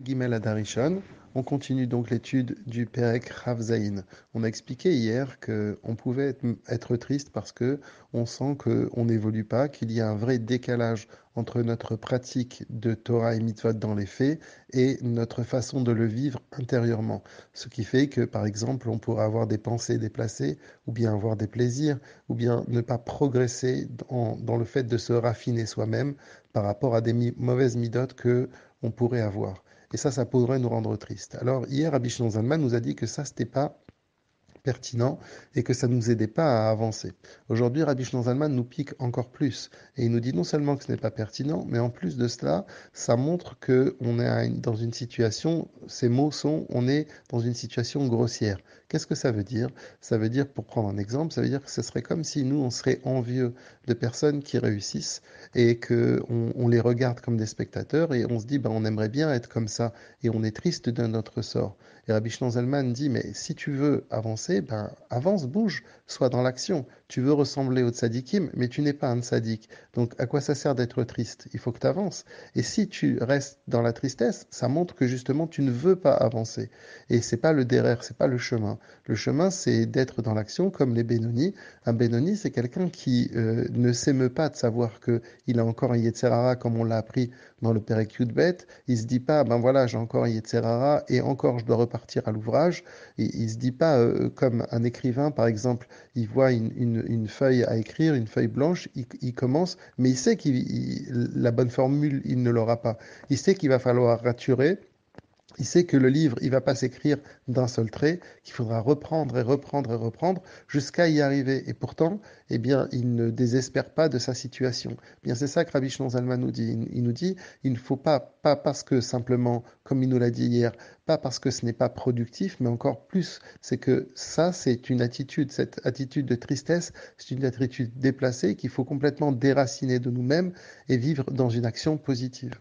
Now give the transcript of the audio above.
Gimel Adarishon, on continue donc l'étude du Perek Rav Zayin. On a expliqué hier qu'on pouvait être triste parce que on sent qu'on n'évolue pas, qu'il y a un vrai décalage entre notre pratique de Torah et Mitzvot dans les faits et notre façon de le vivre intérieurement. Ce qui fait que, par exemple, on pourra avoir des pensées déplacées, ou bien avoir des plaisirs, ou bien ne pas progresser dans le fait de se raffiner soi-même par rapport à des mauvaises midotes que on pourrait avoir. Et ça pourrait nous rendre tristes. Alors, hier, Rabbi Shimon Zalman nous a dit que ça, c'était pas pertinent et que ça ne nous aidait pas à avancer. Aujourd'hui, Rabbi Shimon Zalman nous pique encore plus et il nous dit non seulement que ce n'est pas pertinent, mais en plus de cela, ça montre que on est dans une situation, ces mots sont, on est dans une situation grossière. Qu'est-ce que ça veut dire? Ça veut dire, pour prendre un exemple, ça veut dire que ce serait comme si nous, on serait envieux de personnes qui réussissent et que on les regarde comme des spectateurs et on se dit, ben, on aimerait bien être comme ça et on est triste de notre sort. Et Rabbi Shlomo Zalman dit, mais si tu veux avancer, ben avance, bouge, sois dans l'action. Tu veux ressembler au tzadikim, mais tu n'es pas un tzadik. Donc à quoi ça sert d'être triste? Il faut que tu avances. Et si tu restes dans la tristesse, ça montre que justement tu ne veux pas avancer. Et c'est pas le derrière, c'est pas le chemin. Le chemin, c'est d'être dans l'action comme les Benoni. Un Benoni, c'est quelqu'un qui ne s'émeut pas de savoir que il a encore un Yetzer Hara, comme on l'a appris dans le Perek Yudbet. Il se dit pas, ben voilà, j'ai encore un Yetzer Hara et encore je dois repartir à l'ouvrage. Il se dit pas comme un écrivain, par exemple, il voit une feuille à écrire, une feuille blanche, il commence, mais il sait la bonne formule, il ne l'aura pas. Il sait qu'il va falloir raturer. Il sait que le livre, il va pas s'écrire d'un seul trait, qu'il faudra reprendre et reprendre et reprendre jusqu'à y arriver. Et pourtant, eh bien, il ne désespère pas de sa situation. Eh bien, c'est ça que Rabbi Shimon Zalman nous dit. Il nous dit, il ne faut pas parce que simplement, comme il nous l'a dit hier, pas parce que ce n'est pas productif, mais encore plus, c'est que ça, c'est une attitude, cette attitude de tristesse, c'est une attitude déplacée qu'il faut complètement déraciner de nous-mêmes et vivre dans une action positive.